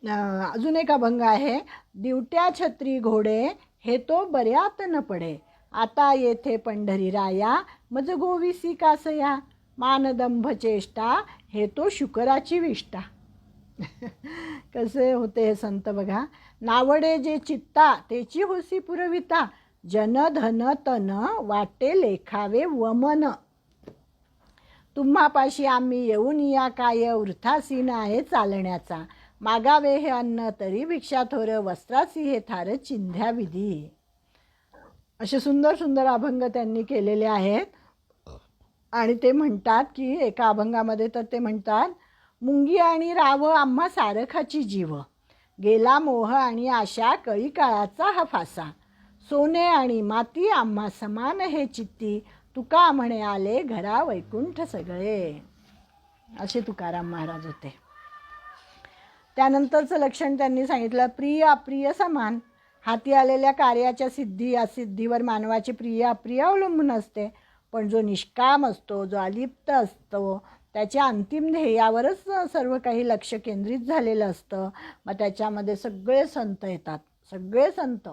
अजून एक अभंग आहे. दिवट्या छत्री घोडे हे तो बऱ्यात न पडे, आता येथे पंढरी राया मज गोविसी कासया, मानदंभ चेष्टा हे तो शुकराची विष्टा. कसे होते हे संत बघा. नावडे जे चित्ता तेची होसी पुरविता, जन धन तन वाटे लेखावे वमन. तुम्हापाशी आम्ही येऊन या काय वृथासी आहे चालण्याचा, मागावे हे अन्न तरी भिक्षाथोर, वस्त्रासी हे थार चिंध्या विधी. असे सुंदर सुंदर अभंग त्यांनी केलेले आहेत. आणि ते म्हणतात की एका अभंगामध्ये तर ते म्हणतात, मुंगी आणि राव आम्हा सारखाची जीव, गेला मोह आणि आशा कळी काळाचा हा फासा, सोने आणि माती आम्हा समान हे चित्ती, तुका म्हणे आले घरा वैकुंठ सगळे. असे तुकाराम महाराज होते. त्यानंतरचं लक्षण त्यांनी सांगितलं, प्रिय अप्रिय समान. हाती आलेल्या कार्याच्या सिद्धी असिद्धीवर मानवाची प्रिय अप्रिय अवलंबून असते, पण जो निष्काम असतो, जो अलिप्त असतो, त्याच्या अंतिम ध्येयावरच सर्व काही लक्ष केंद्रित झालेलं असतं. मग त्याच्यामध्ये सगळे संत येतात. सगळे संत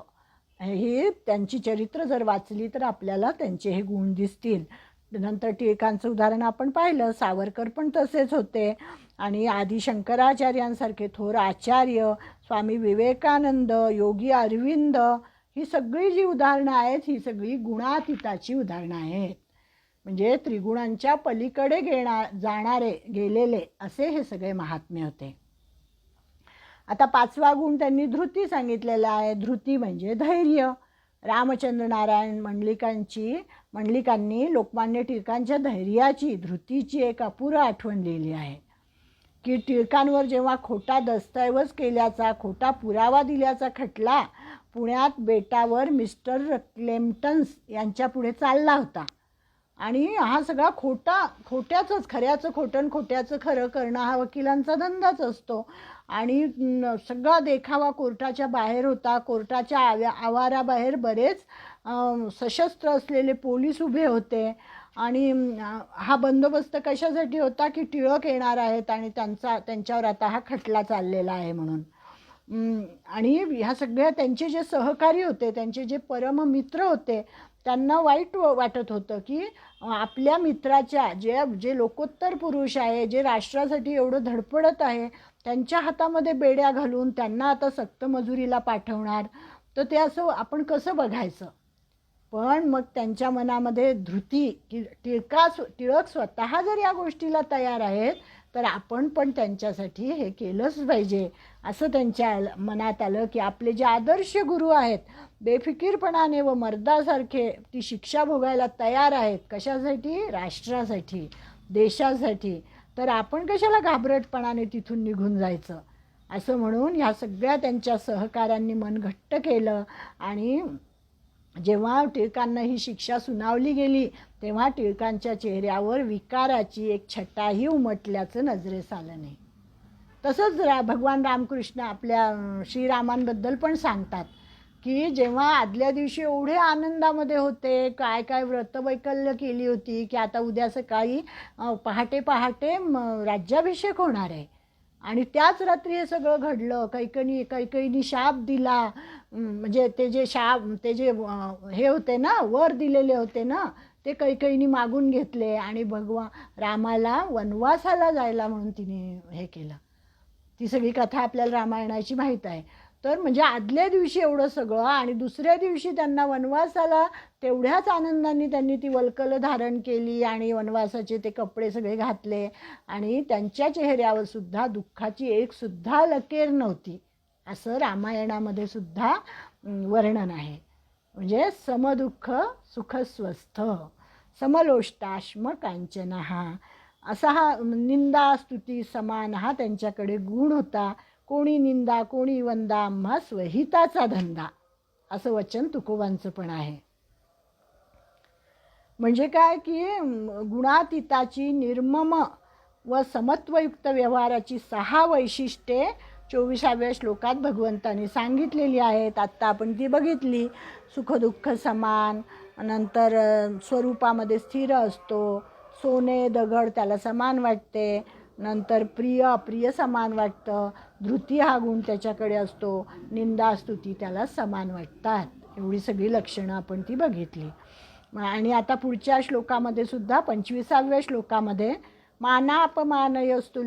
ही त्यांची चरित्र जर वाचली तर आपल्याला त्यांचे हे गुण दिसतील. नंतर टिळकांचं उदाहरण आपण पाहिलं. सावरकर पण तसेच होते. आणि आदि शंकराचार्यांसारखे थोर आचार्य, स्वामी विवेकानंद, योगी अरविंद, ही सगळी जी उदाहरणं आहेत ही सगळी गुणातीताची उदाहरणं आहेत. म्हणजे त्रिगुणांच्या पलीकडे जाणारे गेलेले असे हे सगळे महात्मे होते. आता 5वा गुण त्यांनी धृती सांगितलेला आहे. धृती म्हणजे धैर्य. रामचंद्र नारायण मंडलिकांनी लोकमान्य टिळकांच्या धैर्याची, धृतीची एक अपुरं आठवण लिहिली आहे. की टिळकांवर जेव्हा खोटा दस्तऐवज केल्याचा, खोटा पुरावा दिल्याचा खटला पुण्यात बेटावर मिस्टर क्लेम्प्टन्स यांच्या पुढे चालला होता, आणि हा सगळा खोट्याचंच, खऱ्याचं खोटं खोट्याचं खरं करणं हा वकिलांचा धंदाच असतो. आणि सगळा देखावा कोर्टाच्या बाहेर होता. कोर्टाच्या आवाराबाहेर बरेच सशस्त्र असलेले पोलीस उभे होते. आणि हा बंदोबस्त कशासाठी होता की टिळक येणार आहेत आणि त्यांच्यावर आता हा खटला चाललेला आहे म्हणून. आणि ह्या सगळ्या त्यांचे जे सहकारी होते, त्यांचे जे परममित्र होते, त्यांना वाईट वाटत होतं की आपल्या मित्राच्या जे लोकोत्तर पुरुष आहे, जे राष्ट्रासाठी एवढं धडपडत आहे, त्यांच्या हातामध्ये बेड्या घालून त्यांना आता सक्त मजुरीला पाठवणार, तर ते असं आपण कसं बघायचं. पण मग त्यांच्या मनामध्ये धृती की टिळक स्वतः जर या गोष्टीला तयार आहेत तर आपण पण त्यांच्यासाठी हे केलंच पाहिजे, असं त्यांच्या मनात आलं. की आपले जे आदर्श गुरु आहेत बेफिकीरपणाने व मर्दासारखे ती शिक्षा भोगायला तयार आहेत. कशासाठी? राष्ट्रासाठी, देशासाठी. तर आपण कशाला घाबरटपणाने तिथून निघून जायचं, असं म्हणून ह्या सगळ्या त्यांच्या सहकाऱ्यांनी मन घट्ट केलं. आणि जेव्हा टिळकांना ही शिक्षा सुनावली गेली तेव्हा टिळकांच्या चेहऱ्यावर विकाराची एक छटाही उमटल्याचं नजरेस आलं नाही. तसंच भगवान रामकृष्ण आपल्या श्रीरामांबद्दल पण सांगतात की जेव्हा आदल्या दिवशी एवढे आनंदामध्ये होते, काय काय व्रतवैकल्य केली होती की आता उद्या सकाळी पहाटे राज्याभिषेक होणार आहे, आणि त्याच रात्री हे सगळं घडलं. कैकईनी शाप दिला. म्हणजे ते जे हे होते ना, वर दिलेले होते ना, ते कैकईनी मागून घेतले आणि भगवान रामाला वनवासाला जायला म्हणून तिने हे केलं. ती सगळी कथा आपल्याला रामायणाची माहीत आहे. तर म्हणजे आदल्या दिवशी एवढं सगळं आणि दुसऱ्या दिवशी त्यांना वनवासाला तेवढ्याच आनंदाने त्यांनी ती वल्कल धारण केली आणि वनवासाचे ते कपडे सगळे घातले, आणि त्यांच्या चेहऱ्यावर सुद्धा दुःखाची एक सुद्धा लकीर नव्हती, असं रामायणामध्ये सुद्धा वर्णन आहे. म्हणजे समदुःख सुखस्वस्थ समलोष्टाश्म कांचन, असा हा निंदा स्तुती समान हा त्यांच्याकडे गुण होता. कोणी निंदा कोणी वंदा आम्हा स्वहिताचा धंदा, असं वचन तुकोबांचं पण आहे. म्हणजे काय की गुणातीताची निर्मम व समत्वयुक्त व्यवहाराची 6 वैशिष्ट्ये 24व्या श्लोकात भगवंतांनी सांगितलेली आहेत. आत्ता आपण ती बघितली. सुखदुःख समान, नंतर स्वरूपामध्ये स्थिर असतो, सोने दगड त्याला समान वाटते, नंतर प्रिय अप्रिय समान वाटतं, धृती हा गुण त्याच्याकडे असतो, निंदा स्तुती त्याला समान वाटतात. एवढी सगळी लक्षणं आपण ती बघितली. आणि आता पुढच्या श्लोकामध्ये सुद्धा 25व्या श्लोकामध्ये मानापमानयोस्तुल्यो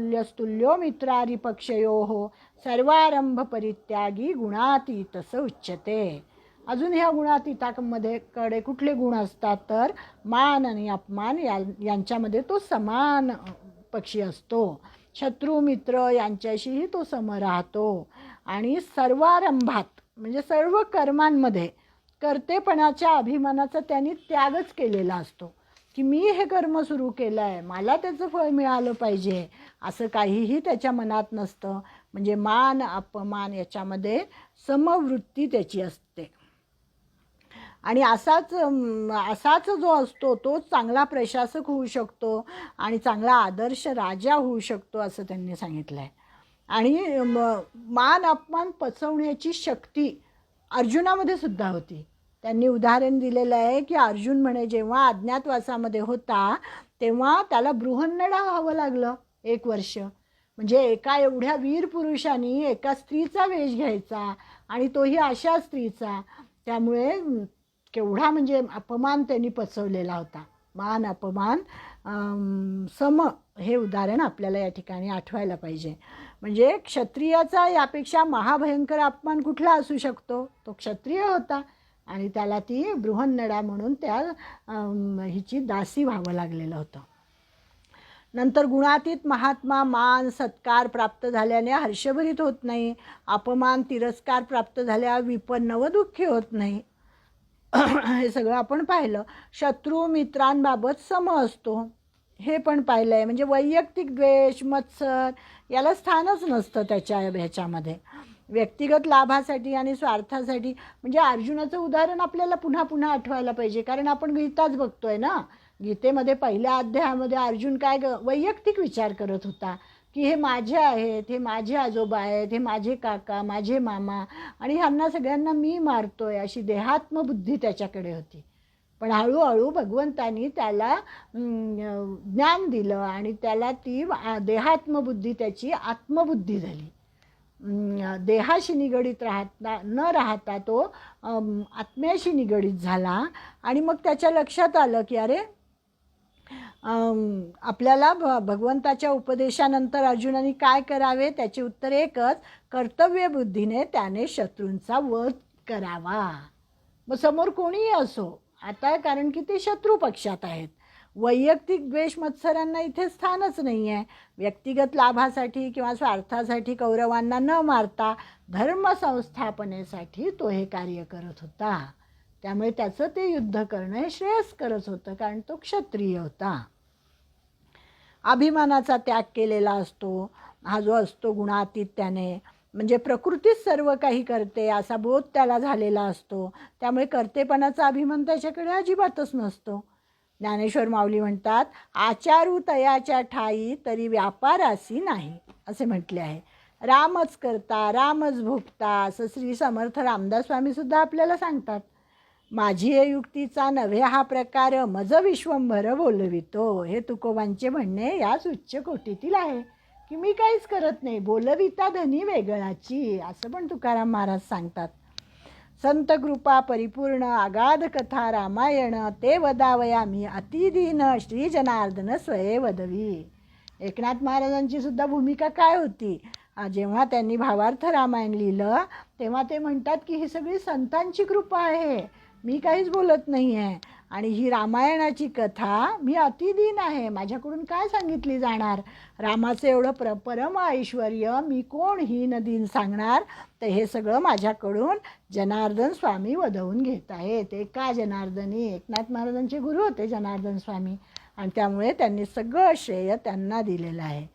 मित्रारिपक्षयोः सर्वारंभ परित्यागी गुणातीतस उच्यते. अजून ह्या गुणातीतामध्ये कडे कुठले गुण असतात तर मान आणि अपमान यांच्यामध्ये तो समान पक्षी असतो. शत्रू मित्र यांच्याशीही तो सम राहतो. आणि सर्वारंभात म्हणजे सर्व कर्मांमध्ये कर्तेपणाच्या अभिमानाचा त्यांनी त्यागच केलेला असतो की मी हे कर्म सुरू केलं आहे, मला त्याचं फळ मिळालं पाहिजे, असं काहीही त्याच्या मनात नसतं. म्हणजे मान अपमान याच्यामध्ये समवृत्ती त्याची असते. आणि असाच जो असतो तोच चांगला प्रशासक होऊ शकतो आणि चांगला आदर्श राजा होऊ शकतो असं त्यांनी सांगितलं आहे. आणि मान अपमान पचवण्याची शक्ती अर्जुनामध्ये सुद्धा होती. त्यांनी उदाहरण दिलेलं आहे की अर्जुन म्हणे जेव्हा अज्ञातवासामध्ये होता तेव्हा त्याला बृहन्नडा व्हावं लागलं 1 वर्ष. म्हणजे एका एवढ्या वीर पुरुषांनी एका स्त्रीचा वेश घ्यायचा आणि तोही अशा स्त्रीचा. त्यामुळे केवढा म्हणजे अपमान त्यांनी पचवलेला होता. मान अपमान सम हे उदाहरण आपल्याला या ठिकाणी आठवायला पाहिजे. म्हणजे क्षत्रियाचा यापेक्षा महाभयंकर अपमान कुठला असू शकतो? तो क्षत्रिय होता आणि त्याला ती बृहन्नडा म्हणून त्या हिची दासी व्हावं लागलेलं होतं. नंतर गुणातीत महात्मा मान सत्कार प्राप्त झाल्याने हर्षभरित होत नाही, अपमान तिरस्कार प्राप्त झाल्यावर विपन्न व दुःखी होत नाही. हे सगळं आपण पाहिलं. शत्रू मित्रांबाबत सम असतो हे पण पाहिलं आहे. म्हणजे वैयक्तिक द्वेष मत्सर याला स्थानच नसतं त्याच्या ह्याच्यामध्ये. व्यक्तिगत लाभासाठी आणि स्वार्थासाठी म्हणजे अर्जुनाचं उदाहरण आपल्याला पुन्हा पुन्हा आठवायला पाहिजे, कारण आपण गीताच बघतोय ना. गीतेमध्ये पहिल्या अध्यायामध्ये अर्जुन काय वैयक्तिक विचार करत होता की हे माझे आहेत, हे माझे आजोबा आहेत, हे माझे काका, माझे मामा आणि ह्यांना सगळ्यांना मी मारतोय अशी देहात्मबुद्धी त्याच्याकडे होती. पण हळूहळू भगवंतांनी त्याला ज्ञान दिलं आणि त्याला ती देहात्मबुद्धी त्याची आत्मबुद्धी झाली. देहाशी निगडीत न राहता तो आत्म्याशी निगडीत झाला. आणि मग त्याच्या लक्षात आलं की अरे आपल्याला भगवंताच्या उपदेशानंतर अर्जुनाने काय करावे? त्याचे उत्तर एकच, कर्तव्यबुद्धीने त्याने शत्रूंचा वध करावा. मग समोर कोणीही असो आता, कारण की ते शत्रू पक्षात आहेत. वैयक्तिक द्वेष मत्सरांना इथे स्थानच नाही आहे. व्यक्तिगत लाभासाठी किंवा स्वार्थासाठी कौरवांना न मारता धर्मसंस्थापनेसाठी तो हे कार्य करत होता. त्यामुळे त्याचं ते युद्ध करणं हे श्रेयस्करच होतं, कारण तो क्षत्रिय होता. अभिमानाचा त्याग केलेला असतो हा जो असतो गुणातीत, त्याने म्हणजे प्रकृतीच सर्व काही करते असा बोध त्याला झालेला असतो. त्यामुळे कर्तेपणाचा अभिमान त्याच्याकडे अजिबातच नसतो. ज्ञानेश्वर माऊली म्हणतात, आचारू तयाच्या ठाई तरी व्यापारासी नाही असे म्हटले आहे. रामच करता रामच भोगता असं श्री समर्थ रामदास स्वामी सुद्धा आपल्याला सांगतात. माझी हे युक्तीचा नव्हे हा प्रकार मज विश्वंभर बोलवितो. हे तुकोबांचे म्हणणे याच उच्च कोटीतील आहे की मी काहीच करत नाही, बोलविता धनी वेगळाची असं पण तुकाराम महाराज सांगतात. संत कृपा परिपूर्ण अगाध कथा रामायण ते वदावयामी अतिदीन श्री जनार्दन स्वये वदवी. एकनाथ महाराजांची सुद्धा भूमिका काय होती? जेव्हा त्यांनी भावार्थ रामायण लिहिलं तेव्हा ते म्हणतात की ही सगळी संतांची कृपा आहे, मी काहीच बोलत नाही आहे. आणि ही रामायणाची कथा मी अतिदीन आहे, माझ्याकडून काय सांगितली जाणार? रामाचं एवढं परम ऐश्वर्य मी कोण हीन दीन सांगणार? तर हे सगळं माझ्याकडून जनार्दन स्वामी वदवून घेत आहेत. एका जनार्दनी एकनाथ महाराजांचे गुरु होते जनार्दन स्वामी, आणि त्यामुळे त्यांनी सगळं श्रेय त्यांना दिलेलं आहे.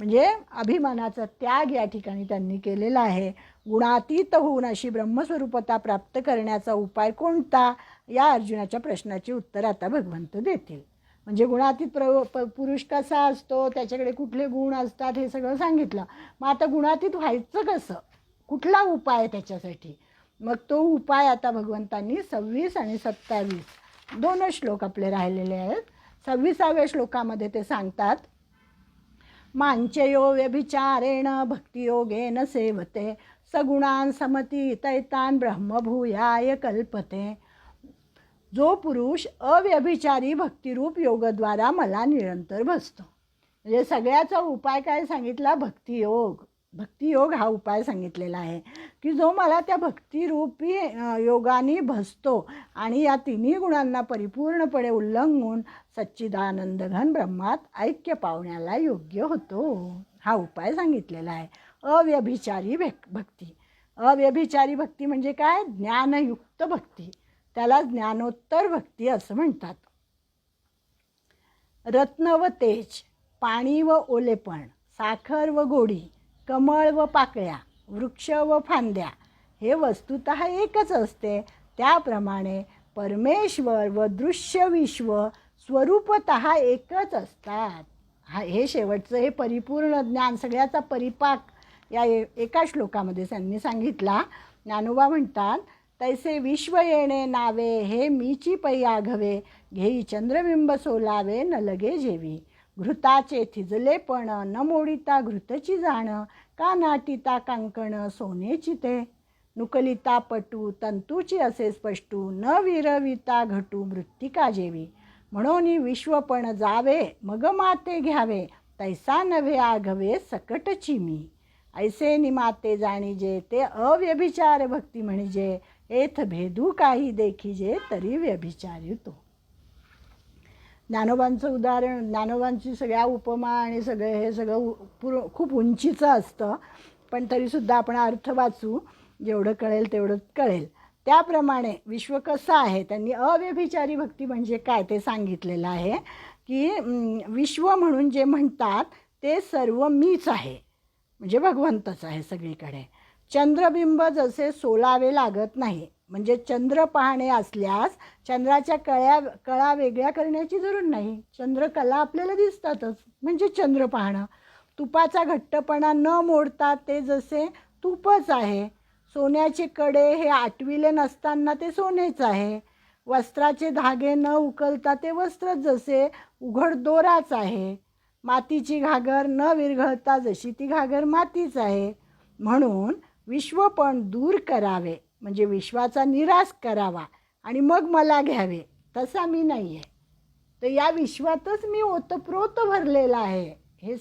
म्हणजे अभिमानाचा त्याग या ठिकाणी त्यांनी केलेला आहे. गुणातीत होऊन अशी ब्रह्मस्वरूपता प्राप्त करण्याचा उपाय कोणता? या अर्जुनाच्या प्रश्नाचे उत्तर आता भगवंत देतील. म्हणजे गुणातीत पुरुष कसा असतो, त्याच्याकडे कुठले गुण असतात हे सगळं सांगितलं. मग आता गुणातीत व्हायचं कसं? कुठला उपाय त्याच्यासाठी? मग तो उपाय आता भगवंतांनी 26 आणि 27 दोन श्लोक आपले राहिलेले आहेत. 26व्या श्लोकामध्ये ते सांगतात, मांचयो व्यभिचारेण भक्तियोगेन सेवते सगुणान समती तैतान ब्रह्मभूयाय कल्पते. जो पुरुष अव्यभिचारी भक्तिरूप योगद्वारा मला निरंतर भजतो. म्हणजे सगळ्याचा उपाय काय सांगितला? भक्तियोग. भक्तियोग हा उपाय सांगितलेला आहे की जो मला त्या भक्तिरूपी योगाने भजतो आणि या तिन्ही गुणांना परिपूर्णपणे उल्लंघून सच्चिदानंद घन ब्रह्मात ऐक्य पावण्याला योग्य होतो. हा उपाय सांगितलेला आहे. अव्यभिचारी भक्ती. अव्यभिचारी भक्ती म्हणजे काय? ज्ञानयुक्त भक्ती. त्याला ज्ञानोत्तर भक्ती असं म्हणतात. रत्न व तेज, पाणी व ओलेपण, साखर व गोडी, कमळ व पाकळ्या, वृक्ष व फांद्या हे वस्तुतः एकच असते. त्याप्रमाणे परमेश्वर व दृश्य विश्व स्वरूपतः एकच असतात. हे शेवटचं हे परिपूर्ण ज्ञान, सगळ्याचा परिपाक या एका श्लोकामध्ये त्यांनी सांगितला. ज्ञानोबा म्हणतात, तैसे विश्व येणे नावे हे मीची पै आघवे, घेई चंद्रबिंब सोलावे न लगे जेवी. घृताचे थिजलेपण न मोडिता घृतची जाण, का नाटिता कांकण सोनेची ते. नुकलिता पटू तंतूची असे स्पष्टू, न विरविता घटू मृत्तिका जेवी. म्हणून विश्वपण जावे मग माते घ्यावे, तैसा नव्हे आघवे सकटची मी. ऐसे निमाते जाणीजे ते अव्यभिचार भक्ती म्हणजे, एथ भेदू काही देखीजे तरी व्यभिचारी तो. ज्ञानोबांचं उदाहरण, ज्ञानोबांची सगळ्या उपमा आणि हे सगळं खूप उंचीचं असतं, पण तरीसुद्धा आपण अर्थ वाचू, जेवढं कळेल तेवढं कळेल. त्याप्रमाणे विश्व कसं आहे, त्यांनी अव्यभिचारी भक्ती म्हणजे काय ते सांगितलेलं आहे की विश्व म्हणून जे म्हणतात ते सर्व मीच आहे, म्हणजे भगवंतच आहे सगळीकडे. चंद्रबिंब जसे सोलावे लागत नाही, म्हणजे चंद्र पाहणे असल्यास चंद्राच्या कळा वेगळ्या करण्याची जरूर नाही. चंद्रकला आपल्याला दिसतातच, म्हणजे चंद्र पाहणं. तुपाचा घट्टपणा न मोडता ते जसे तुपच आहे. सोन्याचे कडे हे आटविले नसताना ते सोनेच आहे. वस्त्राचे धागे न उकलता ते वस्त्रच जसे उघड दोराच आहे. मातीची घागर न विरघळता जशी ती घागर मातीच आहे. म्हणून विश्वपण दूर करावे, म्हणजे विश्वाचा निराश करावा आणि मग मला घ्यावे, तसा मी नाही आहे. तर या विश्वातच मी ओतप्रोत भरलेला आहे, हे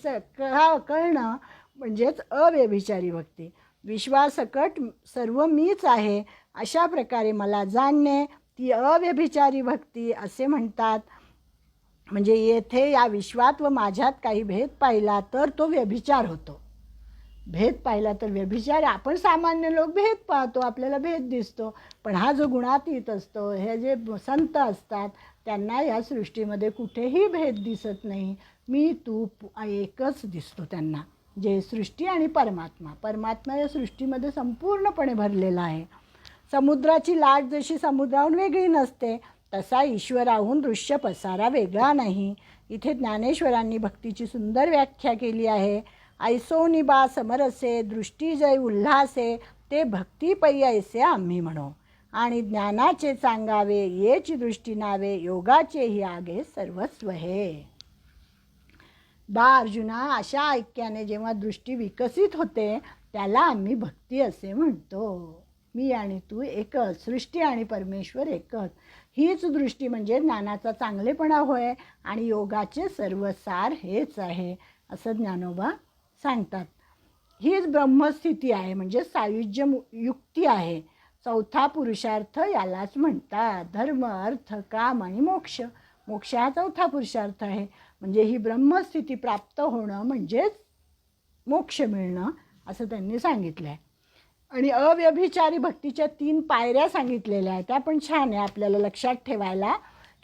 कळणं म्हणजेच अव्यभिचारी भक्ती. विश्वासकट सर्व मीच आहे अशा प्रकारे मला जाणणे ती अव्यभिचारी भक्ती असे म्हणतात. म्हणजे येथे या विश्वात व माझ्यात काही भेद पाहिला तर तो व्यभिचार होतो. भेद पाहिला तर व्यभिचार. आपण सामान्य लोक भेद पाहतो, आपल्याला भेद दिसतो, पण हा जो गुणातीत असतो, हे जे संत असतात त्यांना या सृष्टीमध्ये कुठेही भेद दिसत नाही. मी तू एकच दिसतो त्यांना. जे सृष्टी आणि परमात्मा या सृष्टीमध्ये संपूर्णपणे भरलेला आहे. समुद्राची लाट जशी समुद्राहून वेगळी नसते, तसा ईश्वराहून दृश्य पसारा वेगळा नाही. इथे ज्ञानेश्वरांनी भक्तीची सुंदर व्याख्या केली आहे. ऐसो निबा समरसे दृष्टी जय उल्हासे, ते भक्ती पै ऐसे आम्ही म्हणो. आणि ज्ञानाचे सांगावे येची दृष्टी नावे, योगाचे ही आगे सर्वस्व हे. बा अर्जुना, अशा ऐक्याने जेव्हा दृष्टी विकसित होते त्याला आम्ही भक्ती असे म्हणतो. मी आणि तू एकच, सृष्टी आणि परमेश्वर एकच. हीच दृष्टी म्हणजे ज्ञानाचा चांगलेपणा होय आणि योगाचे सर्व सार हेच आहे असं ज्ञानोबा सांगतात. हीच ब्रह्मस्थिती आहे, म्हणजे सायुज्य युक्ती आहे. चौथा पुरुषार्थ यालाच म्हणतात. धर्म, अर्थ, काम आणि मोक्ष. मोक्ष हा चौथा पुरुषार्थ आहे. म्हणजे ही ब्रह्मस्थिती प्राप्त होणं म्हणजेच मोक्ष मिळणं असं त्यांनी सांगितलं आहे. आणि अव्यभिचारी भक्तीच्या 3 पायऱ्या सांगितलेल्या आहेत. त्या पण छान आहे आपल्याला लक्षात ठेवायला.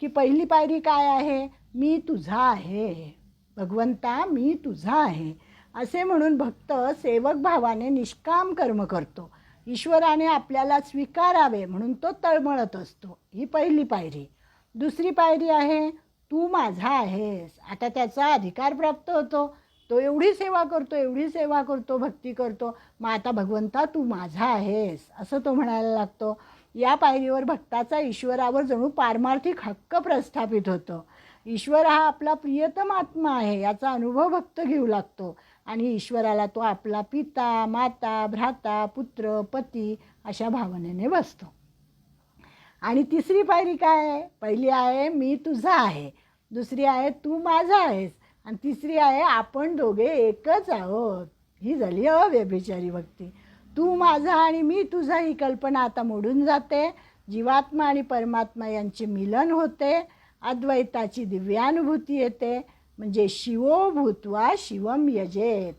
की पहिली पायरी काय आहे? मी तुझा आहे. भगवंता मी तुझा आहे असे म्हणून भक्त सेवक भावाने निष्काम कर्म करतो. ईश्वराने आपल्याला स्वीकारावे म्हणून तो तळमळत असतो. ही पहिली पायरी. दुसरी पायरी आहे तू माझा आहेस. आता त्याचा अधिकार प्राप्त होतो. तो एवढी सेवा करतो, भक्ती करतो. मग आता भगवंता तू माझा आहेस असं तो म्हणायला लागतो. या पायरीवर भक्ताचा ईश्वरावर जणू पारमार्थिक हक्क प्रस्थापित होतो. ईश्वर हा आपला प्रियतम आत्मा आहे याचा अनुभव भक्त घेऊ लागतो आणि ईश्वराला तो आपला पिता, माता, भ्राता, पुत्र, पती अशा भावनेने बसतो. आणि तिसरी पायरी काय आहे? पहिली आहे मी तुझा आहे, दुसरी आहे तू माझा आहेस, आणि तिसरी आहे आपण दोघे एकच आहोत. ही झाली अव्यभिचारी भक्ती. तू माझा आणि मी तुझा ही कल्पना आता मोडून जाते. जीवात्मा आणि परमात्मा यांचे मिलन होते. अद्वैताची दिव्यानुभूती येते. म्हणजे शिवो भूत्वा शिवम यजेत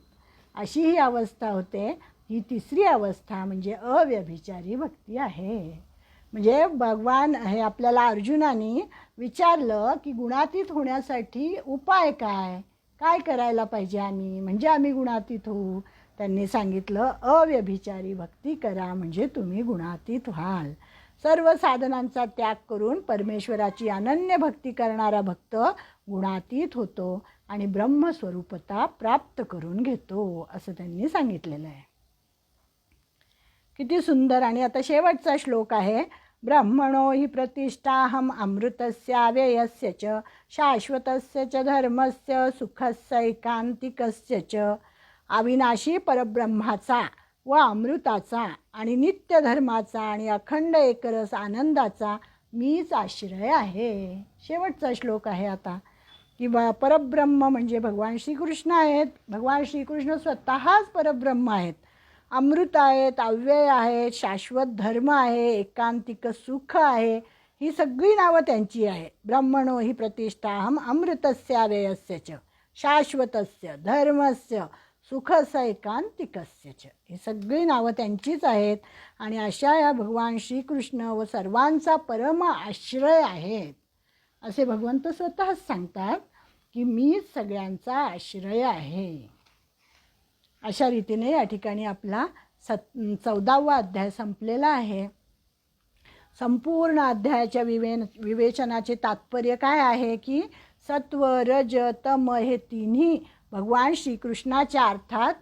अशी ही अवस्था होते. ही तिसरी अवस्था म्हणजे अव्यभिचारी भक्ती आहे. म्हणजे भगवान हे आपल्याला अर्जुनाने विचारलं की गुणातीत होण्यासाठी उपाय काय काय करायला पाहिजे आम्ही, म्हणजे आम्ही गुणातीत होऊ. त्यांनी सांगितलं अव्यभिचारी भक्ती करा म्हणजे तुम्ही गुणातीत व्हाल. सर्व साधनांचा त्याग करून परमेश्वराची अनन्य भक्ती करणारा भक्त गुणातीत होतो आणि ब्रह्मस्वरूपता प्राप्त करून घेतो असं त्यांनी सांगितलेलं आहे. किती सुंदर. आणि आता शेवटचा श्लोक आहे. ब्रह्मणो हि प्रतिष्ठाहम अमृतस्याव्ययस्य च शाश्वतस्य च धर्मस्य सुखस्यैकांतिकस्य च. अविनाशी परब्रह्माचा व अमृताचा आणि नित्य धर्माचा आणि अखंड एकरस आनंदाचा मीच आश्रय आहे. शेवटचा श्लोक आहे आता की परब्रह्म म्हणजे भगवान श्रीकृष्ण आहेत. भगवान श्रीकृष्ण स्वतःच परब्रह्म आहेत, अमृत आहेत, अव्यय आहेत, शाश्वत धर्म आहे, एकांतिक सुख आहे. ही सगळी नावं त्यांची आहे. ब्रह्मणो हि प्रतिष्ठाहम अमृतस्याव्ययस्य च शाश्वतस्य धर्मस्य सुखस्य एकांतिकस्य च. ही सगळी नावं त्यांचीच आहेत. आणि अशा या भगवान श्रीकृष्ण व सर्वांचा परम आश्रय आहेत असे भगवंत स्वतःच सांगतात की मीच सगळ्यांचा आश्रय आहे. अशा रीतीने या ठिकाणी आपला 14वा अध्याय संपलेला आहे. संपूर्ण अध्यायाच्या विवेचनाचे तात्पर्य काय आहे की सत्व, रज, तम हे तिन्ही भगवान श्रीकृष्णाच्या अर्थात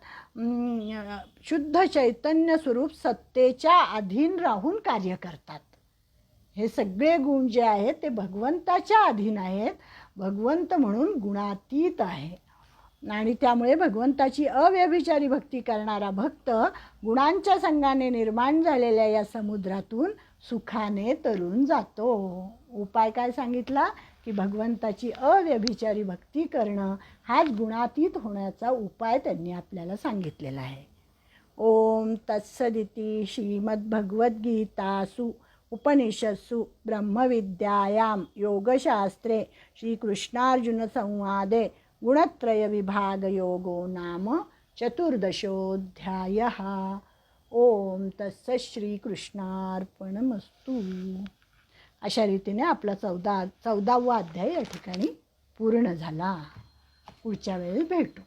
शुद्ध चैतन्य स्वरूप सत्तेच्या अधीन राहून कार्य करतात. हे सगळे गुण जे आहेत ते भगवंताच्या अधीन आहेत. भगवंत म्हणून गुणातीत आहे आणि त्यामुळे भगवंताची अव्यभिचारी भक्ती करणारा भक्त गुणांच्या संघाने निर्माण झालेल्या या समुद्रातून सुखाने तरून जातो. उपाय काय सांगितला की भगवंताची अव्यभिचारी भक्ती करणं हाच गुणातीत होण्याचा उपाय त्यांनी आपल्याला सांगितलेला आहे. ओम तत्सदिती श्रीमद्भगवद्गीतासु उपनिषत्सु ब्रह्मविद्यायां योगशास्त्रे श्रीकृष्णार्जुनसंवादे गुणत्रयविभागयोगो नाम 14. ओम तत्सत् श्रीकृष्णार्पणमस्तु. अशा रीतीने आपला 14वा अध्याय या ठिकाणी पूर्ण झाला. पुढच्या वेळेस भेटू.